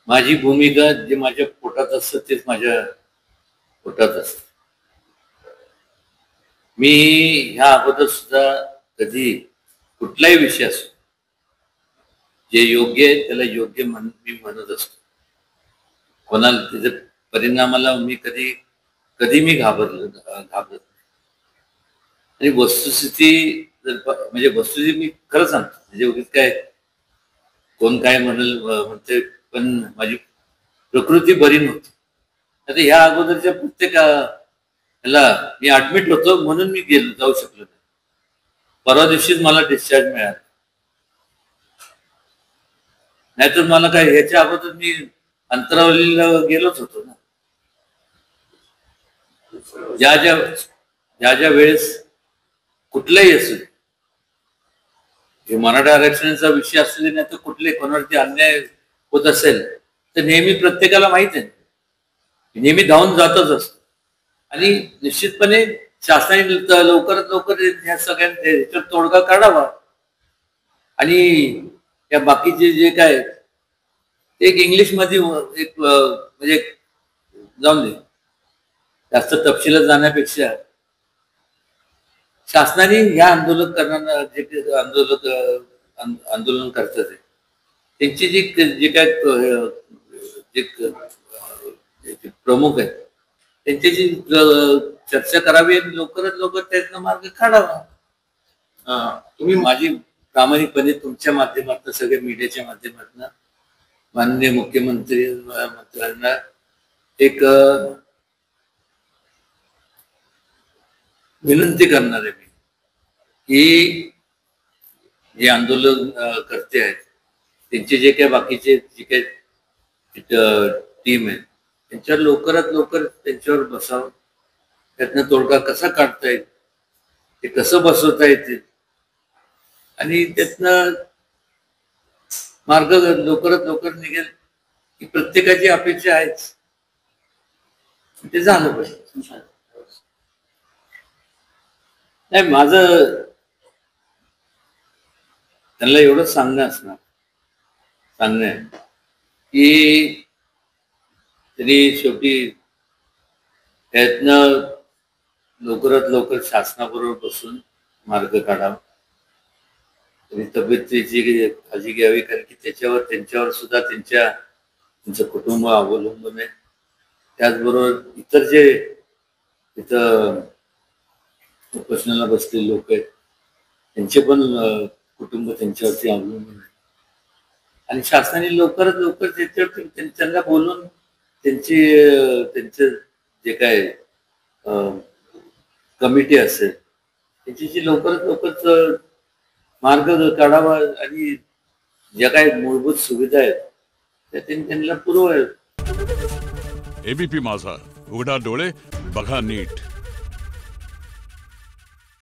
माझी भूमिका जे माझ्या पोटात असतं तेच माझ्या पोटात असतं. मी ह्या अगोदर सुद्धा कधी कुठलाही विषय असो, जे योग्य आहे त्याला योग्य मी म्हणत असतो. कोणाला त्याच्या परिणामाला मी कधी कधी मी घाबरत नाही. आणि वस्तुस्थिती म्हणजे वस्तुस्थिती मी खरं सांगतो, म्हणजे उगीच काय कोण काय म्हणते, पण माझी प्रकृती बरी नव्हती. आता ह्या अगोदरच्या प्रत्येक ह्याला मी ऍडमिट होतो म्हणून मी जाऊ शकलो नाही. परवा दिवशीच मला डिस्चार्ज मिळाला. नाहीतर मला काय ह्याच्या अगोदर मी अंतरावलीला गेलोच होतो ना. ज्या ज्या ज्या ज्या वेळेस कुठलाही असू दे, हे मराठा आरक्षणाचा विषय असू दे, नाही तर कुठले कोणावरती अन्याय होत असेल तर नेहमी प्रत्येकाला माहित आहे, नेहमी धावून जातच असतो. आणि निश्चितपणे शासनाने लवकरात लवकर ह्या सगळ्यांच्या तोडगा काढावा. आणि या बाकीचे जे काय एक इंग्लिश मध्ये एक म्हणजे जाऊन दे, जास्त तपशिलात जाण्यापेक्षा शासनाने ह्या आंदोलन करणारा जे आंदोलन करतात त्यांची जे काय जे प्रमुख आहेत त्यांच्याशी चर्चा करावी आणि लवकरात लवकर त्यातनं मार्ग काढावा. तुम्ही माझी प्रामाणिकपणे तुमच्या माध्यमातून सगळ्या मीडियाच्या माध्यमातून माननीय मंत्र्यांना एक विनंती करणार आहे मी की जे आंदोलन करते आहेत त्यांचे जे काही बाकीचे जे काही टीम आहे त्यांच्यावर लवकरात लवकर त्यांच्यावर बसावं, त्यातनं तोडगा कसा काढता येईल, ते कसं बसवता येते आणि त्यातनं मार्ग लवकरात लवकर निघेल ही प्रत्येकाची अपेक्षा आहेच. ते झालं पाहिजे. नाही, माझं त्यांना एवढंच सांगणं आहे की तरी शेवटी त्यातनं लवकरात लवकर शासनाबरोबर बसून मार्ग काढावा. तरी तब्येतीची काळजी घ्यावी, कारण की त्यांच्यावर सुद्धा त्यांचं कुटुंब अवलंबून आहे. त्याचबरोबर इतर जे तिथं उपोषणाला बसलेले लोक आहेत त्यांचे पण कुटुंब त्यांच्यावरती अवलंबून आहे. आणि शासनाने लवकरात लवकर त्याच्यावरती त्यांना बोलून त्यांचं जे काय कमिटी असेल त्याची लवकरात लवकर मार्ग काढावा आणि ज्या काही मूलभूत सुविधा आहेत त्या त्यांना पुरवाव्यात. एबीपी माझा, उघडा डोळे बघा नीट.